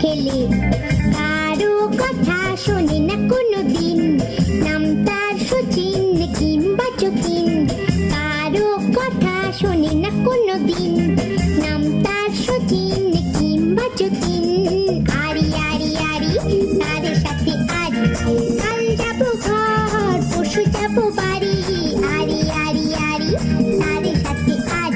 খেলে, কারো কথা শোনে না কোনো দিন, নাম তার শচীন কিংবা চকিন। কারো কথা শোনে না কোনো দিন, নাম তার শচীন কিংবা চকিন। আরি আরি আরি তাদের সাথে আজ, কাল যাবো ঘর পরশু যাবো বাড়ি। আরি আরি আরি তাদের সাথে আজ,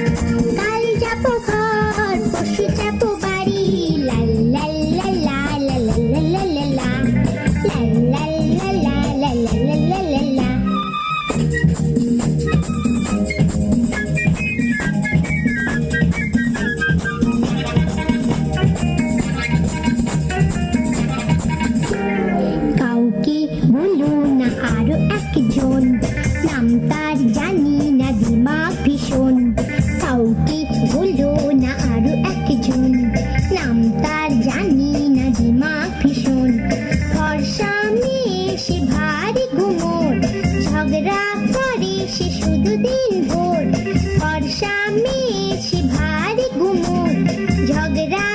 কাল যাবো ঘর পরশু যাবো বাড়ি। লা লা লা লা লা লা লা লা লা লা লা লা লা লা লা লা লা লা। কাউকে বলো না আরো একজন, নাম তার জানি না দিমাগ ভীষণ। কাউকে বলো না আরো একজন, নাম তার জানি না দিমাগ ভীষণ। ফর্সা মেয়ে সে ভারী গুমোর, ঝগড়া করে সে শুধু দিন ভোর। ফর্সা মেয়ে সে ভারী গুমোর, ঝগড়া